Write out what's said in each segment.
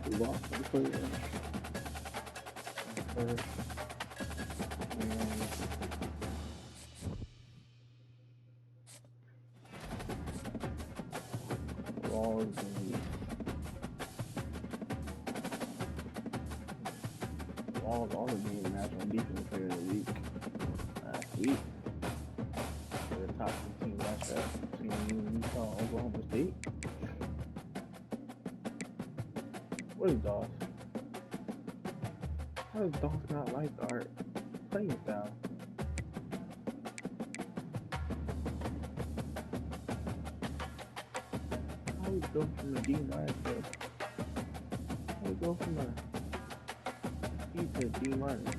We lost the player first, and Raw is going to be Raw is also being National Defense Player of the Week last week. For the top 15 matchup between Utah and Oklahoma State. What is Doss? How does Doss not like our playing style? How we go from a D minus to how we go from a D to D minus?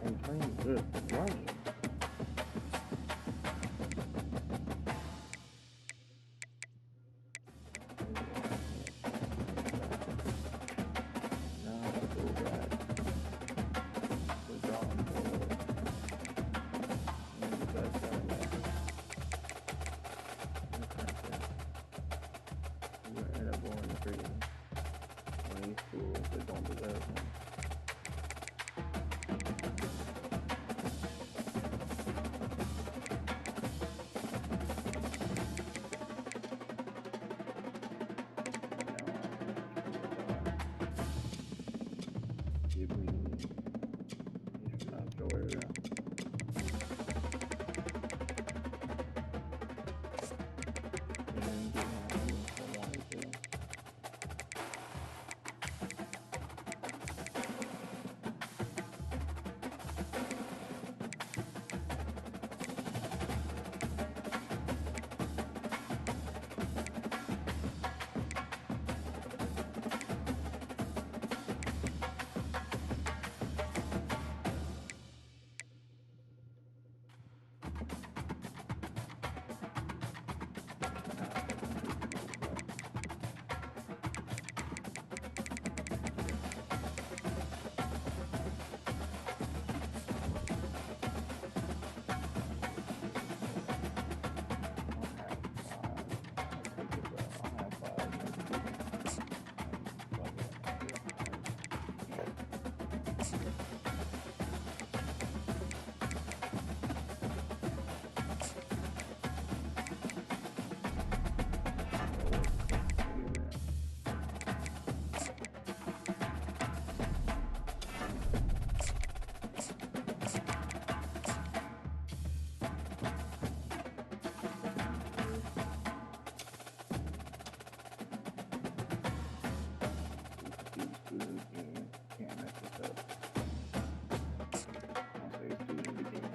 And playing good running. Now I go back to drawing board. And the best running back. We're gonna end up going to freaking one of these schools that don't deserve him. Give me Georgia. And get him if I wanted to. Can't mess this up. I'll say student again.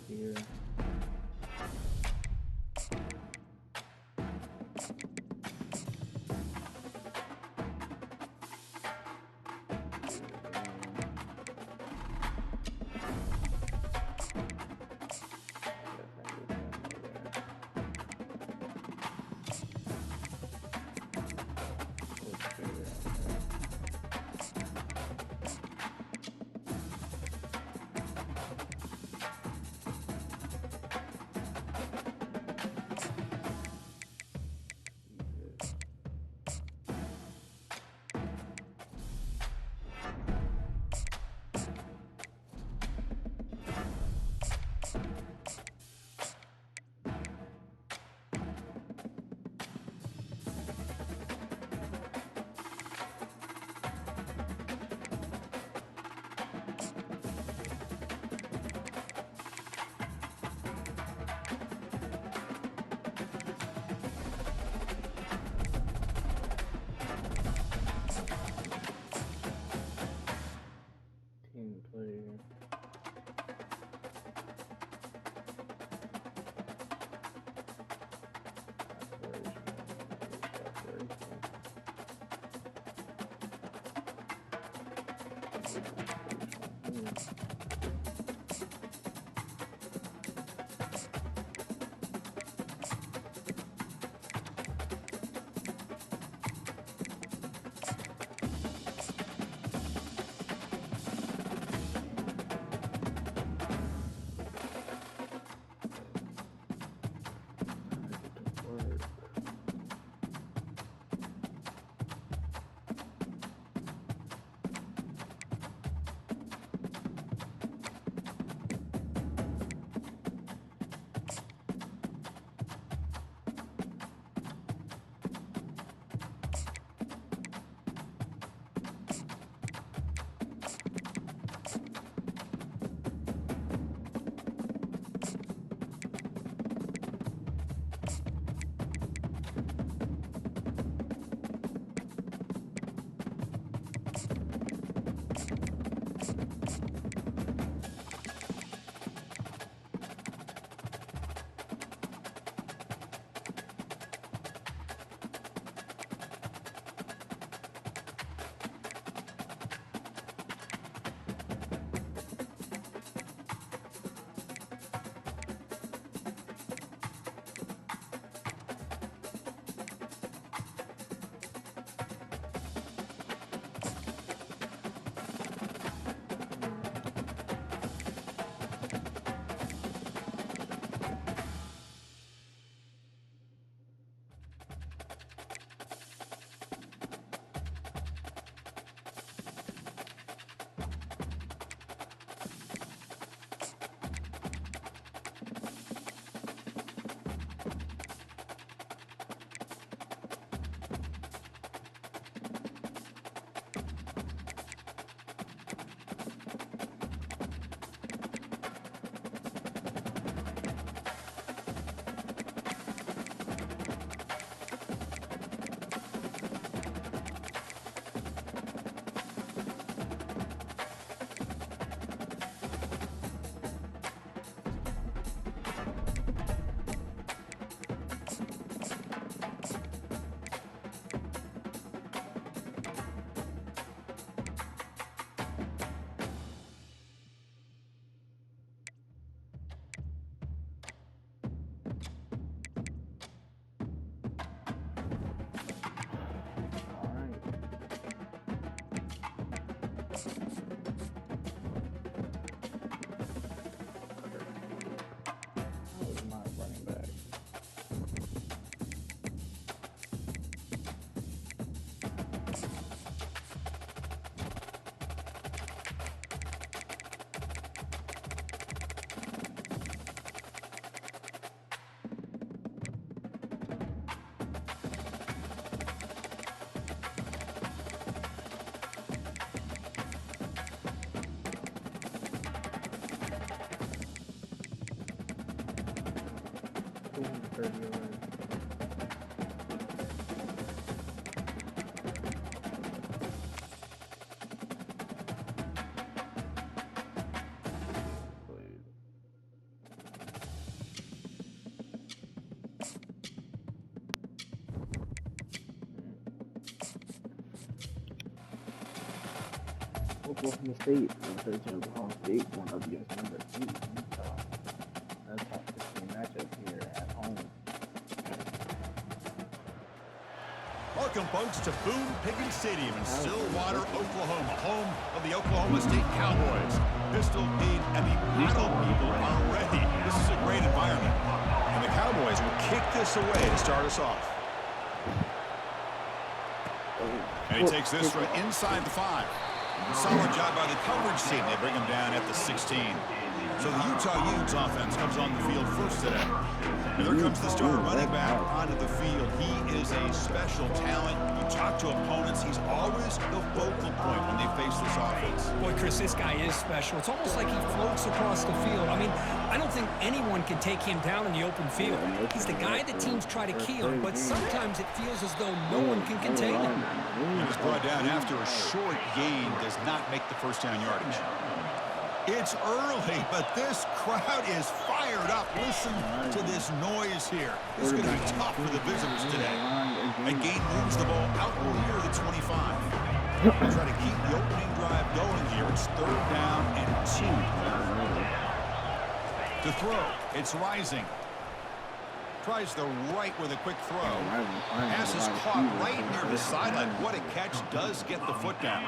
Here. Player. 30 yards. Oklahoma State, Oklahoma State going up against number 8 Utah. That's a top 15 matchup here at home. Welcome, folks, to Boone Pickens Stadium in Stillwater, Oklahoma, home of the Oklahoma State Cowboys. Pistol-Pete and the Paddle people are ready. This is a great environment. And the Cowboys will kick this away to start us off. And he takes this from inside the 5. Solid job by the coverage team. They bring him down at the 16. So the Utah Utes offense comes on the field first today. And there comes the star running back onto the field. He is a special talent. You talk to opponents, he's always the focal point when they face this offense. Boy, Chris, this guy is special. It's almost like he floats across the field. I mean, I don't think anyone can take him down in the open field. He's the guy that teams try to key on, but sometimes it feels as though no one can contain him. He was brought down after a short gain does not make the first down yardage. It's early, but this crowd is fired up. Listen to this noise here. This is going to be tough for the visitors today. And Gain moves the ball out near the 25. Try to keep the opening drive going here. It's 3rd down and 2. To throw, it's Rising. Tries the right with a quick throw. Pass is caught right near the sideline. What a catch. Does get the foot down.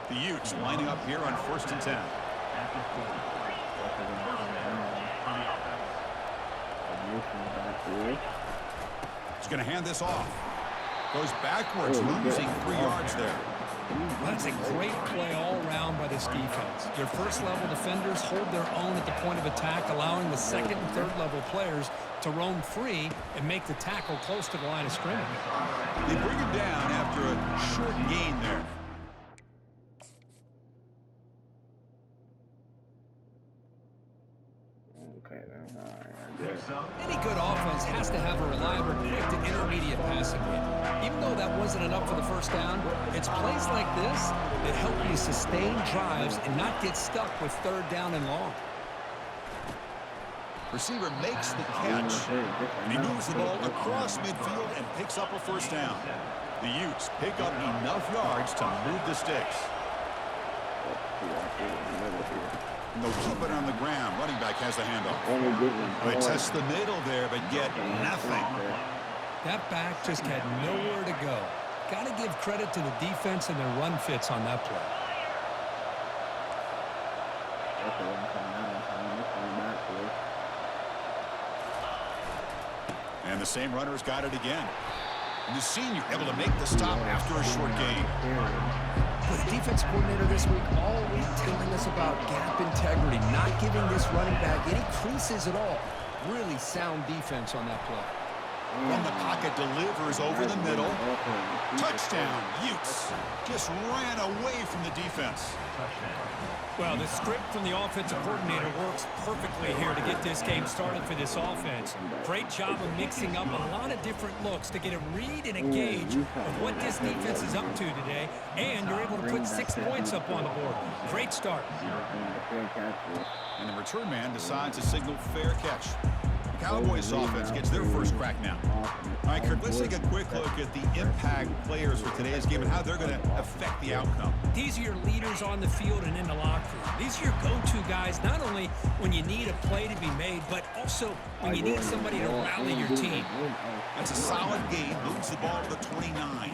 The Utes lining up here on 1st and 10. He's going to hand this off. Goes backwards, losing 3 yards there. That's a great play all around by this defense. Your first-level defenders hold their own at the point of attack, allowing the second and third-level players to roam free and make the tackle close to the line of scrimmage. They bring him down after a short gain there. Any good offense has to have a reliable, quick to intermediate passing game. Even though that wasn't enough for the first down, it's plays like this that help you sustain drives and not get stuck with 3rd down and long. Receiver makes the catch, and he moves the ball across midfield and picks up a first down. The Utes pick up enough yards to move the sticks. And they'll keep it on the ground. Running back has the handoff. They test the middle there, but get nothing. That back just had nowhere to go. Got to give credit to the defense and their run fits on that play. And the same runner's got it again. And the senior able to make the stop after a short gain. But the defense coordinator this week always telling us about gap integrity, not giving this running back any creases at all. Really sound defense on that play. From the pocket, delivers over the middle. Touchdown, Utes. Just ran away from the defense. Well, the script from the offensive coordinator works perfectly here to get this game started for this offense. Great job of mixing up a lot of different looks to get a read and a gauge of what this defense is up to today, and you're able to put 6 points up on the board. Great start. And the return man decides to signal fair catch. The Cowboys offense gets their first crack now. All right, Kirk, let's take a quick look at the impact players for today's game and how they're going to affect the outcome. These are your leaders on the field and in the locker room. These are your go-to guys, not only when you need a play to be made, but also when you need somebody to rally your team. That's a solid gain. Moves the ball to the 29.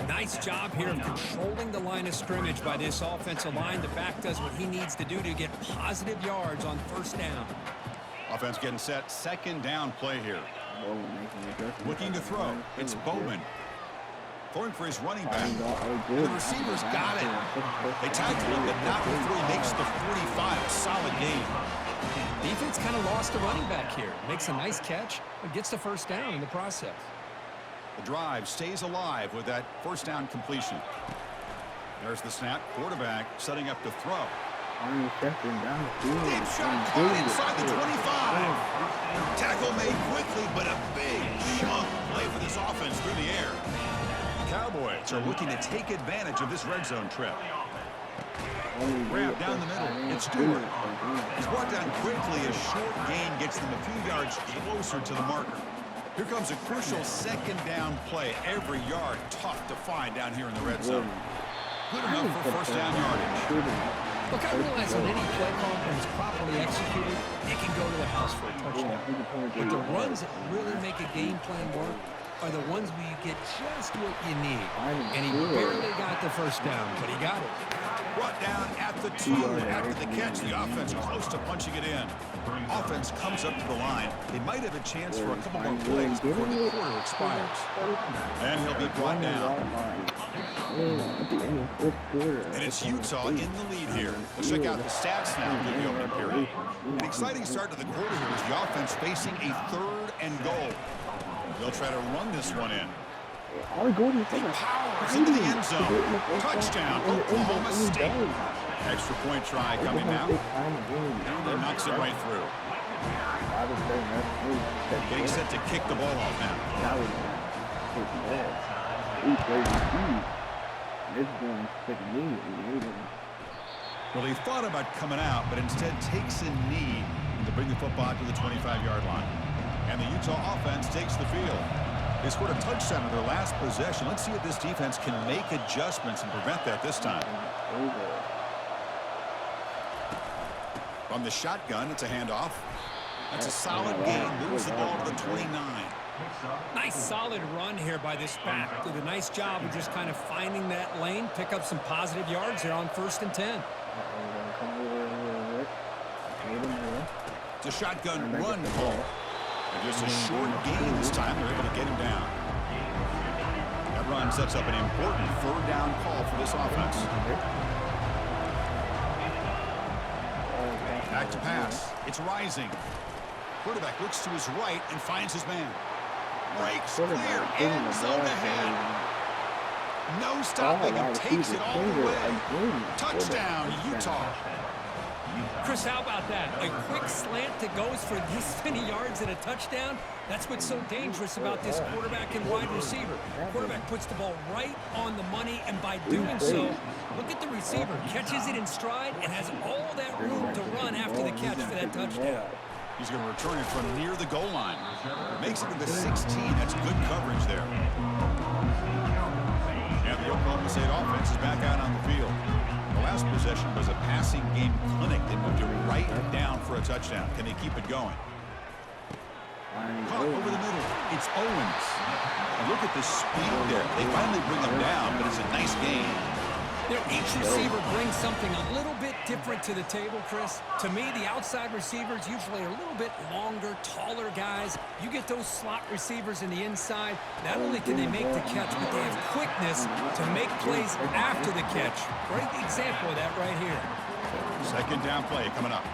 Nice job here of controlling the line of scrimmage by this offensive line. The back does what he needs to do to get positive yards on 1st down. Offense getting set. 2nd down play here. Looking to throw. It's Bowman. Throwing for his running back. The receivers got it. They tackle him, but not before he makes the 45. Solid gain. Defense kind of lost a running back here. Makes a nice catch, but gets the 1st down in the process. The drive stays alive with that 1st down completion. There's the snap. Quarterback setting up to throw. Finally Shettron down the field. Deep shot caught inside the 25. Tackle made quickly, but a big chunk play for this offense through the air. The Cowboys are looking to take advantage of this red zone trip. Grab down the middle. It's Stewart. He's brought down quickly. A short gain gets them a few yards closer to the marker. Here comes a crucial second down play. Every yard tough to find down here in the red zone. Good enough for first down yardage. Look, I realize on any play call, when it's properly executed, it can go to the house for a touchdown. But the runs that really make a game plan work are the ones where you get just what you need. And he barely got the first down, but he got it. Brought down at the 2 after the catch. The offense close to punching it in. Offense comes up to the line. They might have a chance for a couple more plays before the quarter expires. And he'll be brought down. And it's Utah in the lead here. Let's check out the stats now for the opening period. An exciting start to the quarter here as the offense facing a 3rd and goal. They'll try to run this one in. He powers into the end zone. Touchdown, Oklahoma State. Extra point try coming now. And they knocks it right through. Getting set to kick the ball off now. Well, he thought about coming out, but instead takes a knee to bring the football to the 25-yard line. And the Utah offense takes the field. They scored a touchdown in their last possession. Let's see if this defense can make adjustments and prevent that this time. From the shotgun, it's a handoff. That's a solid gain. Moves the ball to the 29. Nice solid run here by this back. Did a nice job of just kind of finding that lane, pick up some positive yards here on 1st and 10. It's a shotgun run call. And just a short gain this time. They're able to get him down. That run sets up an important 3rd down call for this offense. Back to pass. It's rising. Quarterback looks to his right and finds his man. Breaks clear. End zone ahead. No stopping and takes it all the way. Touchdown, Utah. Chris, how about that? A quick slant that goes for this many yards and a touchdown. That's what's so dangerous about this quarterback and wide receiver. Quarterback puts the ball right on the money, and by doing so, look at the receiver. Catches it in stride and has all that room to run after the catch for that touchdown. He's going to return it from near the goal line. Makes it to the 16. That's good coverage there. And the Oklahoma State offense is back out on the field. The last possession was a passing game clinic. They moved it right down for a touchdown. Can they keep it going? Caught over the middle. It's Owens. And look at the speed there. They finally bring him down, but it's a nice gain. You know, each receiver brings something a little bit different to the table, Chris. To me, the outside receivers usually are a little bit longer, taller guys. You get those slot receivers in the inside, not only can they make the catch, but they have quickness to make plays after the catch. Great example of that right here. Second down play coming up.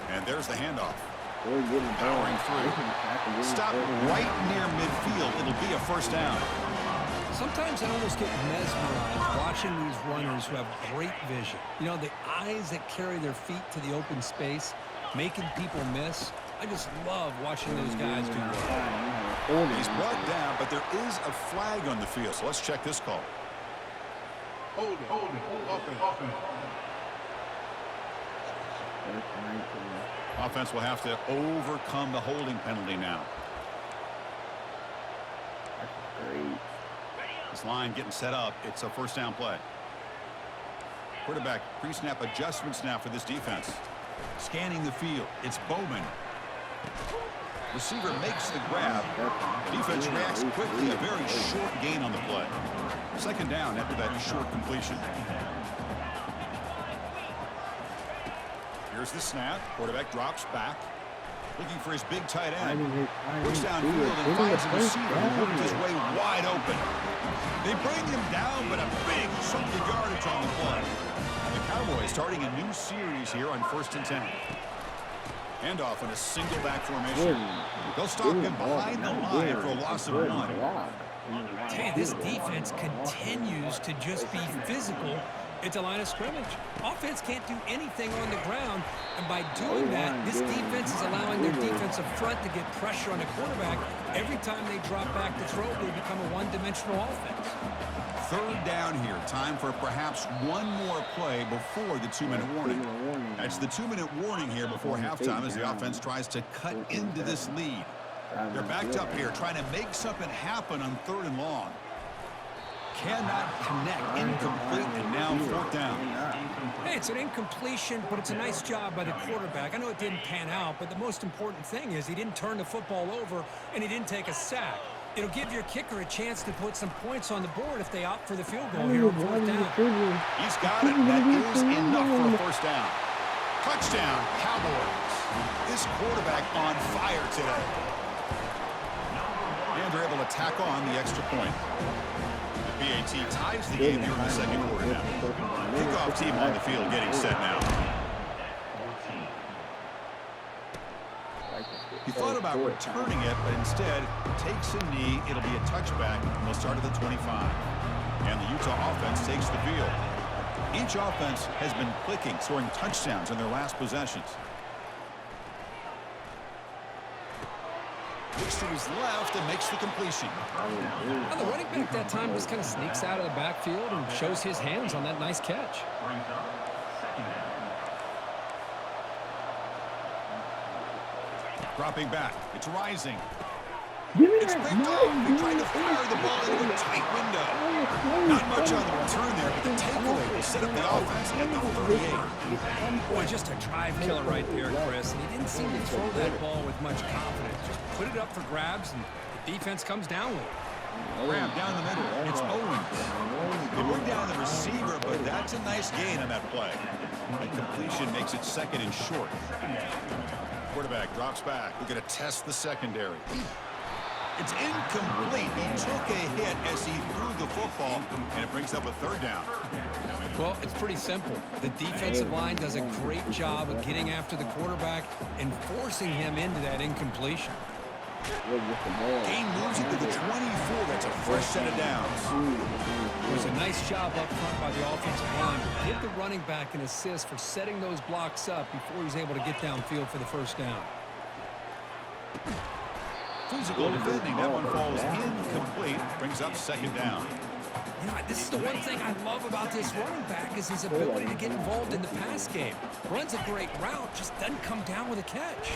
And there's the handoff. Powering through. Stop right near midfield. It'll be a first down. Sometimes I almost get mesmerized watching these runners who have great vision. You know, the eyes that carry their feet to the open space, making people miss. I just love watching those guys do that. He's brought down, but there is a flag on the field, so let's check this call. Hold it. Offense will have to overcome the holding penalty now. Great. This line getting set up. It's a first down play. Quarterback pre-snap adjustments now for this defense. Scanning the field. It's Bowman. Receiver makes the grab. Defense reacts quickly. A very short gain on the play. Second down after that short completion. Here's the snap. Quarterback drops back. Looking for his big tight end. Looks downfield and finds a receiver who worked his way wide open. They bring him down, but a big chunk of yardage on the play. And the Cowboys starting a new series here on 1st and 10. Handoff in a single back formation. They'll stop him behind the line for a loss of 1. Hey, this defense continues to just be physical It's a line of scrimmage. Offense can't do anything on the ground, and by doing that, this defense is allowing their defensive front to get pressure on the quarterback. Every time they drop back to throw, they become a one-dimensional offense. Third down here. Time for perhaps one more play before the 2-minute warning. That's the 2-minute warning here before halftime as the offense tries to cut into this lead. They're backed up here trying to make something happen on 3rd and long. Cannot connect, incomplete, and now 4th down. Hey, it's an incompletion, but it's a nice job by the quarterback. I know it didn't pan out, but the most important thing is he didn't turn the football over and he didn't take a sack. It'll give your kicker a chance to put some points on the board if they opt for the field goal here on 4th down. He's got it. That is enough for a 1st down. Touchdown, Cowboys. This quarterback on fire today. And they're able to tack on the extra point. The BAT ties the game here in the 2nd quarter now. Kickoff team on the field getting set now. He thought about returning it, but instead takes a knee. It'll be a touchback, and they'll start at the 25. And the Utah offense takes the field. Each offense has been clicking, scoring touchdowns in their last possessions. Looks to his left and makes the completion. Now, the running back that time just kind of sneaks out of the backfield and shows his hands on that nice catch. Dropping back. It's rising. It's picked off. He tried to fire the ball into a tight window. Not much on the return there, but the takeaway will set up the offense at the 38. Boy, just a drive killer right there, Chris. And he didn't seem to throw that ball with much confidence. Just put it up for grabs, and the defense comes down with it. Grab down the middle. It's Owens. They bring down the receiver, but that's a nice gain on that play. The completion makes it 2nd and short. Quarterback drops back. We're going to test the secondary. It's incomplete. He took a hit as he threw the football, and it brings up a 3rd down. Well, it's pretty simple. The defensive line does a great job of getting after the quarterback and forcing him into that incompletion. Gain moves it to the 24. That's a fresh set of downs. It was a nice job up front by the offensive line. Give the running back an assist for setting those blocks up before he's able to get downfield for the 1st down. Physical defending. That one falls incomplete. Brings up 2nd down. You know, this is the one thing I love about this running back is his ability to get involved in the pass game. Runs a great route, just doesn't come down with a catch.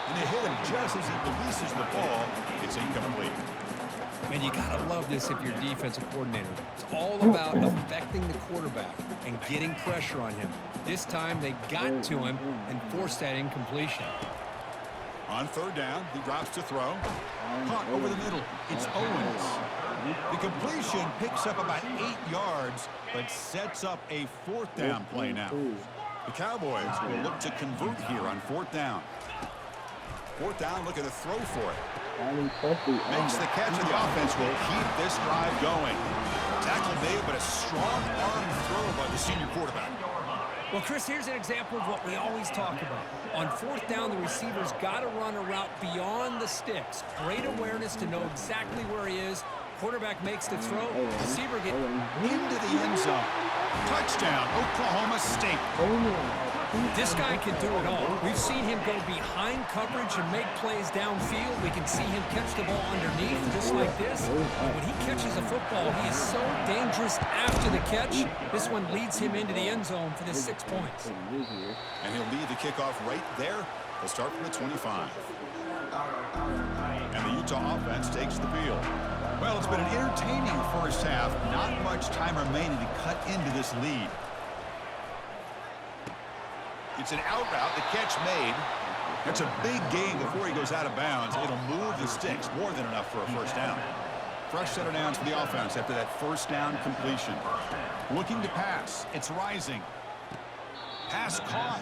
And they hit him just as he releases the ball. It's incomplete. Man, you gotta love this if you're defensive coordinator. It's all about affecting the quarterback and getting pressure on him. This time they got to him and forced that incompletion. On 3rd down, he drops to throw. Caught over the middle. It's Owens. The completion picks up about 8 yards, but sets up a 4th down play now. The Cowboys will look to convert here on 4th down. 4th down, looking to throw for it. Makes the catch, and the offense will keep this drive going. Tackle made, but a strong arm throw by the senior quarterback. Well, Chris, here's an example of what we always talk about. On 4th down, the receiver's got to run a route beyond the sticks. Great awareness to know exactly where he is. Quarterback makes the throw. Receiver gets into the end zone. Touchdown, Oklahoma State. This guy can do it all. We've seen him go behind coverage and make plays downfield. We can see him catch the ball underneath just like this. But when he catches a football, he is so dangerous after the catch. This one leads him into the end zone for the 6 points. And he'll lead the kickoff right there. They'll start from the 25. And the Utah offense takes the field. Well, it's been an entertaining 1st half. Not much time remaining to cut into this lead. It's an out route, the catch made. That's a big gain before he goes out of bounds. It'll move the sticks, more than enough for a 1st down. Fresh set of downs for the offense after that 1st down completion. Looking to pass. It's rising. Pass caught.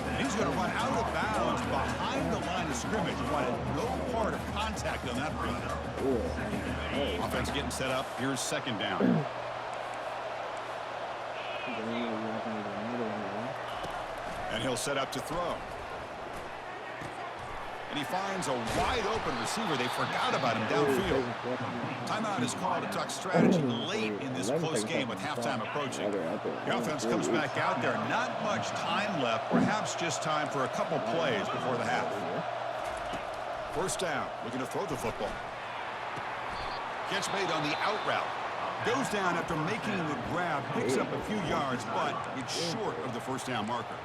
And he's going to run out of bounds behind the line of scrimmage. He wanted no part of contact on that run. Offense getting set up. Here's 2nd down. And he'll set up to throw. And he finds a wide-open receiver. They forgot about him downfield. Timeout is called to talk strategy late in this close game with halftime approaching. The offense comes back out there. Not much time left. Perhaps just time for a couple plays before the half. First down. Looking to throw the football. Catch made on the out route. Goes down after making the grab. Picks up a few yards, but it's short of the first down marker.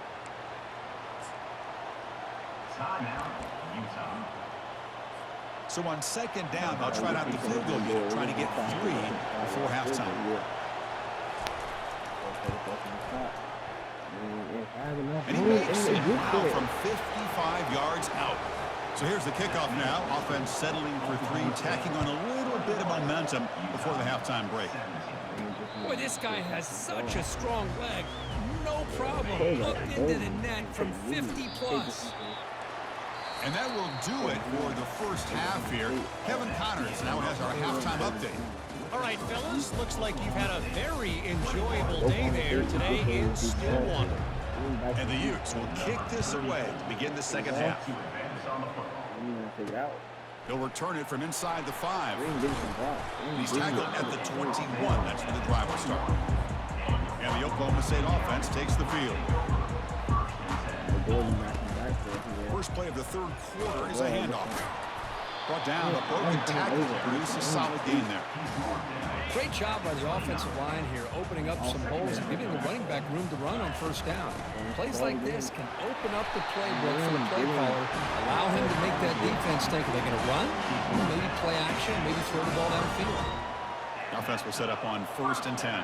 So on second down, they'll try out the field goal unit, trying to get 3 before halftime. And he makes it now from 55 yards out. So here's the kickoff now. Offense settling for 3, tacking on a little bit of momentum before the halftime break. Boy, this guy has such a strong leg. No problem. Up into the net from 50 plus. And that will do it for the first half here. Kevin Connors now has our halftime update. All right, fellas, looks like you've had a very enjoyable day there today in Stillwater. And the Utes will kick this away to begin the second half. He'll return it from inside the 5. He's tackled at the 21. That's where the drive will start. And the Oklahoma State offense takes the field. First play of the third quarter is a handoff. Brought down, a broken tackle to produce a solid gain there. Great job by the offensive line here, opening up some holes and giving the running back room to run on first down. Plays like this can open up the playbook for the play caller, allow him to make that defense think, are they going to run? Maybe play action, maybe throw the ball downfield. Offense will set up on 1st and 10.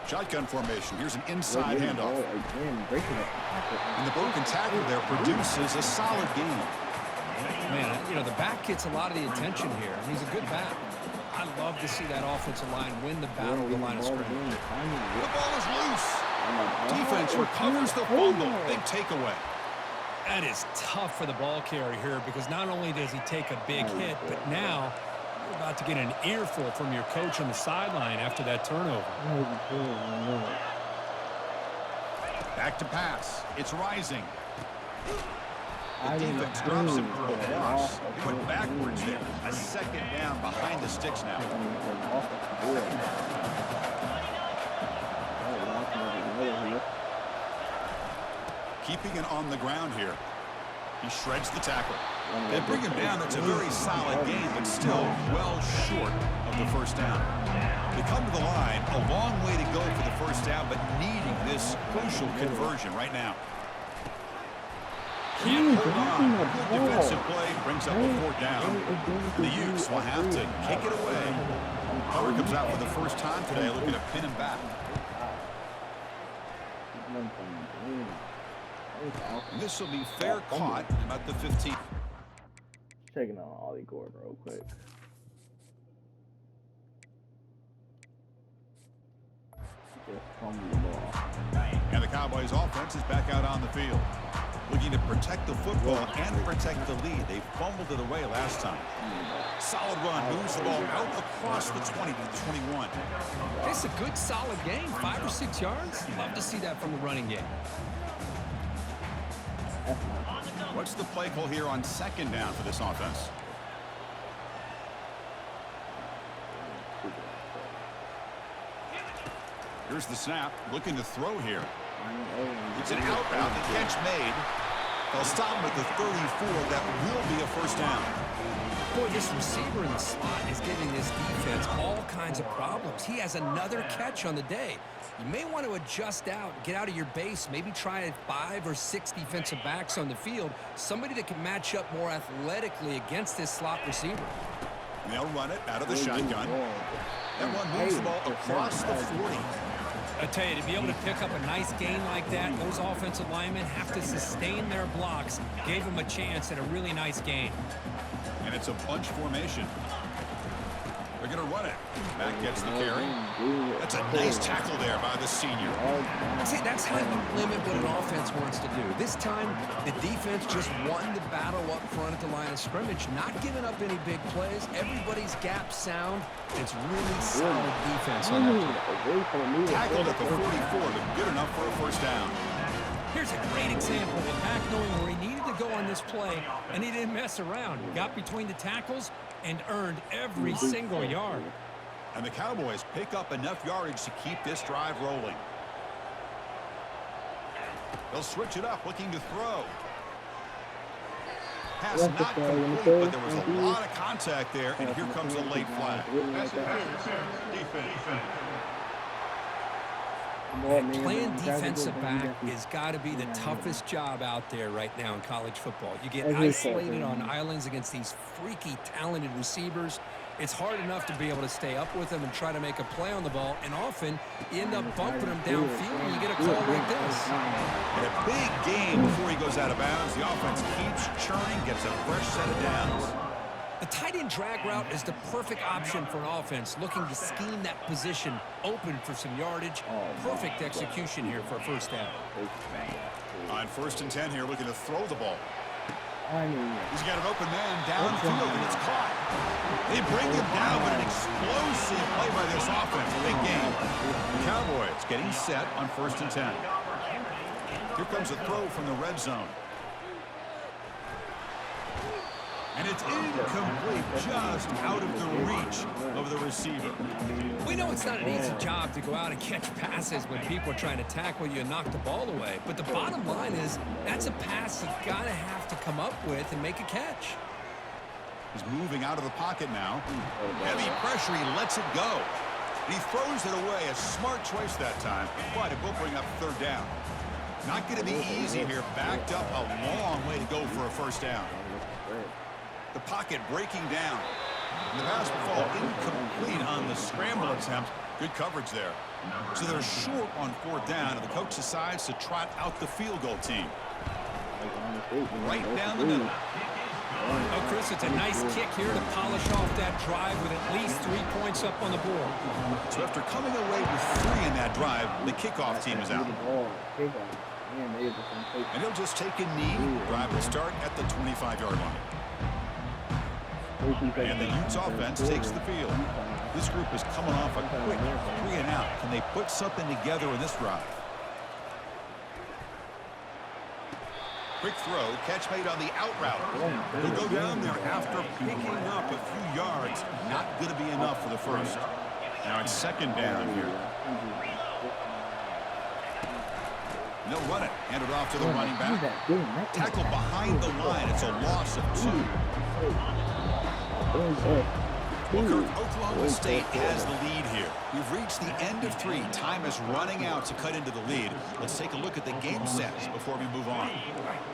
Shotgun formation. Here's an inside handoff. And the broken tackle there produces a solid gain. Man, you know, the back gets a lot of the attention here. He's a good back. I love to see that offensive line win the battle of the line of scrimmage. The ball is loose. Defense recovers the fumble. Big takeaway. That is tough for the ball carrier here because not only does he take a big hit, but now you're about to get an earful from your coach on the sideline after that turnover. Back to pass. It's rising. The defense drops him for a loss. He went backwards there. A second down behind the sticks now. Keeping it on the ground here. He shreds the tackle. They bring him down. That's a very solid game, but still well short of the first down. They come to the line. A long way to go for the first down, but needing this crucial conversion right now. Can't hold on. Good defensive play brings up a 4th down. The Utes will have to kick it away. Hubbard comes out for the first time today, looking to pin him back. And this will be fair caught about the 15. Checking on Ollie Gordon real quick. And the Cowboys offense is back out on the field. Looking to protect the football and protect the lead. They fumbled it away last time. Solid run, moves the ball out across the 20 to the 21. It's a good, solid game, 5 or 6 yards. Love to see that from the running game. What's the play call here on second down for this offense? Here's the snap, looking to throw here. It's an out route, the catch made. They'll stop him at the 34. That will be a first down. Boy, this receiver in the slot is giving this defense all kinds of problems. He has another catch on the day. You may want to adjust out, get out of your base, maybe try 5 or 6 defensive backs on the field, somebody that can match up more athletically against this slot receiver. And they'll run it out of the shotgun. That one moves the ball across the 40. I tell you, to be able to pick up a nice gain like that, those offensive linemen have to sustain their blocks. Gave them a chance at a really nice gain. And it's a bunch formation. They're going to run it. Back gets the carry. That's a nice tackle there by the senior. See, that's how you limit what an offense wants to do. This time, the defense just won the battle up front at the line of scrimmage, not giving up any big plays. Everybody's gap sound. It's really solid defense on that. Tackled at the 44, but good enough for a first down. Here's a great example of Mack knowing where he needed to go on this play, and he didn't mess around. He got between the tackles and earned every single yard. And the Cowboys pick up enough yardage to keep this drive rolling. They'll switch it up, looking to throw. Pass not complete, but there was a lot of contact there, and here comes a late flag. Playing defensive back has got to be the toughest job out there right now in college football. You get isolated on islands against these freaky, talented receivers. It's hard enough to be able to stay up with them and try to make a play on the ball, and often you end up bumping them downfield and you get a call like this. And a big game before he goes out of bounds. The offense keeps churning, gets a fresh set of downs. The tight end drag route is the perfect option for an offense looking to scheme that position open for some yardage. Perfect execution here for a first down. On 1st and 10 here, looking to throw the ball. He's got an open man downfield, and it's caught. They bring him down, but an explosive play by this offense. Big game. The Cowboys getting set on 1st and 10. Here comes a throw from the red zone. And it's incomplete, just out of the reach of the receiver. We know it's not an easy job to go out and catch passes when people are trying to tackle you and knock the ball away. But the bottom line is that's a pass you got to have to come up with and make a catch. He's moving out of the pocket now. Heavy pressure, he lets it go. And he throws it away. A smart choice that time, but it will bring up 3rd down. Not going to be easy here. Backed up a long way to go for a first down. The pocket breaking down. And the pass will fall incomplete on the scramble attempt. Good coverage there. So they're short on 4th down, and the coach decides to trot out the field goal team. Right down the middle. Oh, Chris, it's a nice kick here to polish off that drive with at least 3 points up on the board. So after coming away with 3 in that drive, the kickoff team is out. And he'll just take a knee. Drive will start at the 25-yard line. And the Utes offense takes the field. This group is coming off a quick 3-and-out. Can they put something together in this drive? Quick throw, catch made on the out route. He'll go down there after picking up a few yards. Not going to be enough for the first. Now it's 2nd down here. And they'll run it. Hand it off to the running back. Tackle behind the line. It's a loss of 2. Well, Kirk, Oklahoma State has the lead here. We've reached the end of 3. Time is running out to cut into the lead. Let's take a look at the game sets before we move on.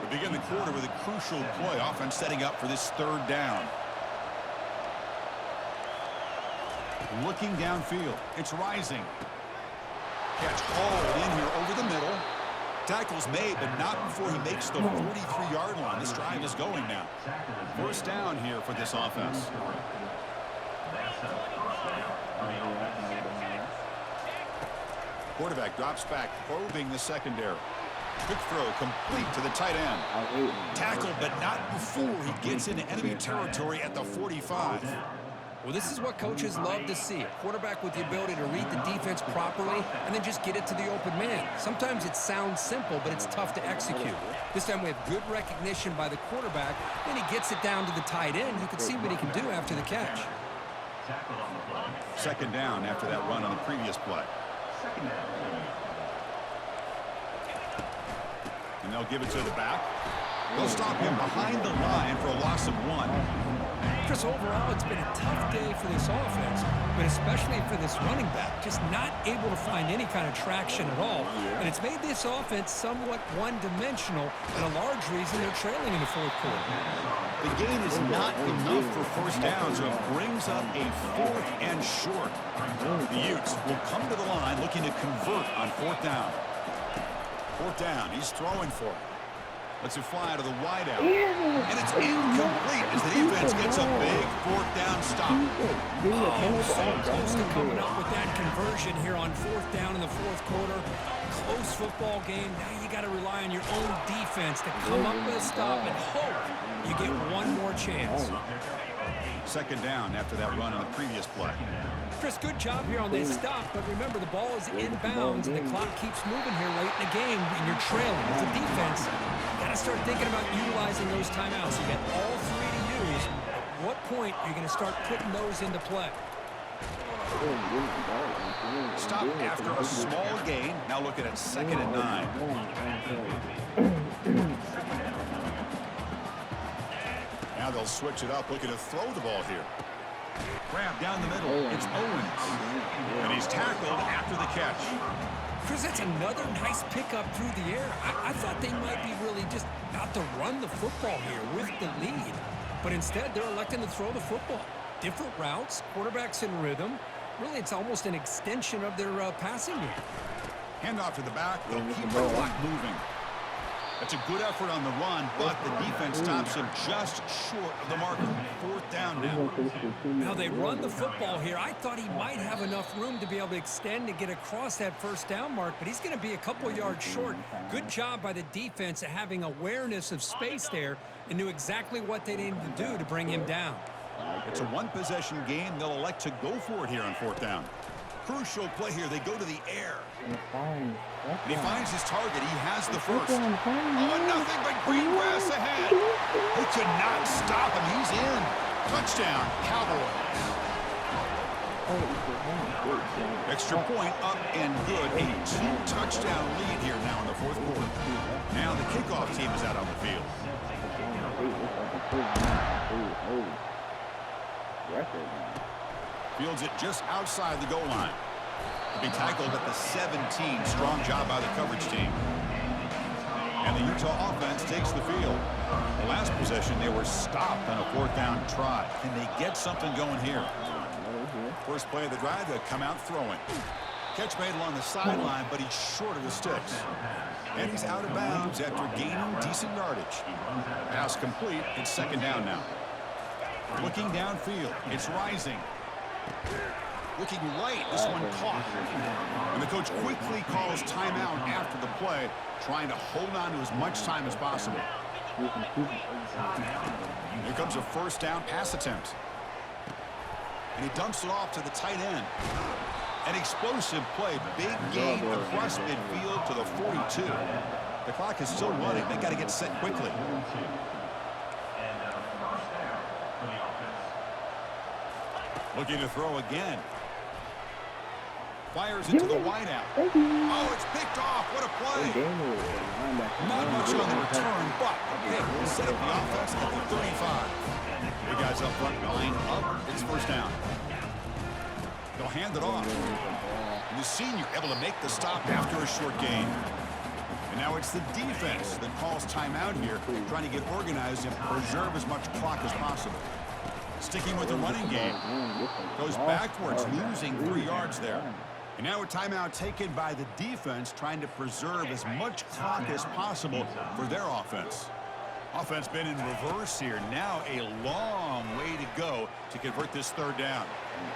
We begin the quarter with a crucial play. Offense setting up for this 3rd down. Looking downfield. It's rising. Catch hauled in here over the middle. Tackles made, but not before he makes the 43-yard line. This drive is going now. 1st down here for this offense. Quarterback drops back, probing the secondary. Quick throw complete to the tight end. Tackled, but not before he gets into enemy territory at the 45. Well, this is what coaches love to see. A quarterback with the ability to read the defense properly and then just get it to the open man. Sometimes it sounds simple, but it's tough to execute. This time we have good recognition by the quarterback, and he gets it down to the tight end. You can see what he can do after the catch. 2nd down after that run on the previous play. And they'll give it to the back. They'll stop him behind the line for a loss of 1. Chris, overall, it's been a tough day for this offense, but especially for this running back, just not able to find any kind of traction at all. And it's made this offense somewhat one-dimensional, and a large reason they're trailing in the 4th quarter. The gain is not enough for 1st down, so it brings up a 4th and short. The Utes will come to the line looking to convert on 4th down. 4th down, he's throwing for it. Lets it fly to the wideout. And it's incomplete as the defense gets a big 4th down stop. Oh, so close to coming up with that conversion here on 4th down in the 4th quarter. Close football game. Now you got to rely on your own defense to come up with a stop and hope you get one more chance. Second down after that run on the previous play. Chris, good job here on this stop, but remember the ball is inbounds and the clock keeps moving here late in the game and you're trailing. As a defense, you got to start thinking about utilizing those timeouts. You got all three to use. At what point are you going to start putting those into play? Stop after a small gain. Now looking at 2nd and 9. Now they'll switch it up, looking to throw the ball here. Grab down the middle. It's Owens. And he's tackled after the catch. Chris, that's another nice pickup through the air. I thought they might be really just about to run the football here with the lead. But instead, they're electing to throw the football. Different routes, quarterbacks in rhythm. Really, it's almost an extension of their passing game. Handoff to the back. They'll keep the clock moving. That's a good effort on the run, but the defense stops him just short of the marker. 4th down now. Now they run the football here. I thought he might have enough room to be able to extend and get across that 1st down mark, but he's going to be a couple yards short. Good job by the defense of having awareness of space there and knew exactly what they needed to do to bring him down. It's a one-possession game. They'll elect to go for it here on 4th down. Crucial play here. They go to the air. And he finds his target. He has the first. Oh, nothing but green grass ahead. They could not stop him. He's in. Touchdown, Cowboys. Extra point up and good. A 2-touchdown lead here now in the 4th quarter. Now the kickoff team is out on the field. Fields it just outside the goal line. He'll be tackled at the 17. Strong job by the coverage team. And the Utah offense takes the field. Last possession, they were stopped on a 4th down try. Can they get something going here? First play of the drive, they'll come out throwing. Catch made along the sideline, but he's short of the sticks. And he's out of bounds after gaining decent yardage. Pass complete. It's 2nd down now. Looking downfield. It's rising. Looking right. This one caught. And the coach quickly calls timeout after the play, trying to hold on to as much time as possible. Here comes a 1st down pass attempt. And he dumps it off to the tight end. An explosive play. Big gain across midfield to the 42. The clock is still running. They got to get set quickly. Looking to throw again. Fires into the wideout. Oh, it's picked off. What a play. Not much on the return, but a pick will set up the offense at the 35. The guys up front line up. It's 1st down. They'll hand it off. And the senior able to make the stop after a short gain. And now it's the defense that calls timeout here, trying to get organized and preserve as much clock as possible. Sticking with the running game. Goes backwards, losing 3 yards there. And now a timeout taken by the defense, trying to preserve as much clock as possible for their offense. Offense been in reverse here. Now a long way to go to convert this 3rd down.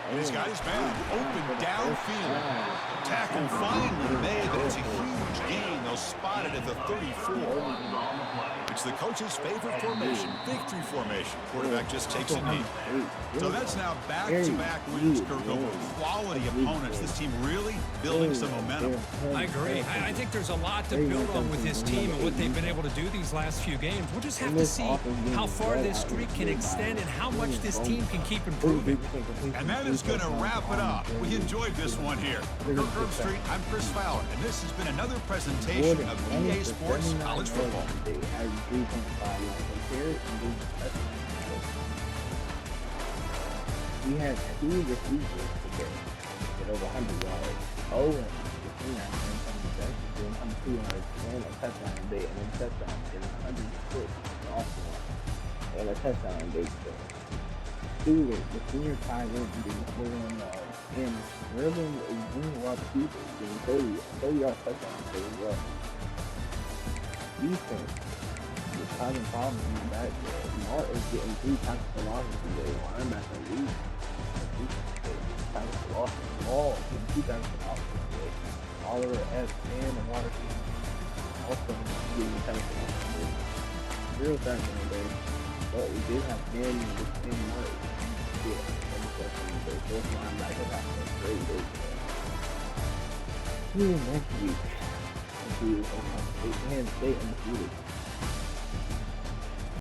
And he's got his man open downfield. Tackle finally made, but it's a huge gain. They'll spot it at the 34. It's the coach's favorite formation, victory formation. Quarterback just takes a knee. So that's now back-to-back wins, Kirk, over quality opponents. This team really building some momentum. I agree. I think there's a lot to build on with this team and what they've been able to do these last few games. We'll just have to see how far this streak can extend and how much this team can keep improving. And that is going to wrap it up. We enjoyed this one here. Kirk Street, I'm Chris Fowler, and this has been another presentation of EA Sports College Football. 3.5 we had 2 receivers today with over 100 yards. Owens, doing 200 and a touchdown day, and then touchdown getting 106 off the line, and a touchdown day. Stewart, the senior tight end, getting and Rhythm is doing a lot of people getting 30 yards touchdowns as well. Defense is causing problems in the back there. Mark is getting 3 tackles for losses today. Linebacker lead. Tackles for losses. Ball getting 2 tackles for losses today. Oliver S. and the water team also getting tackles for losses today. 0 tackles today. But we did have Daniel with 10 yards. Yeah, that's why I'm not gonna have a great day. Next week, we'll do Ohio State and State undefeated.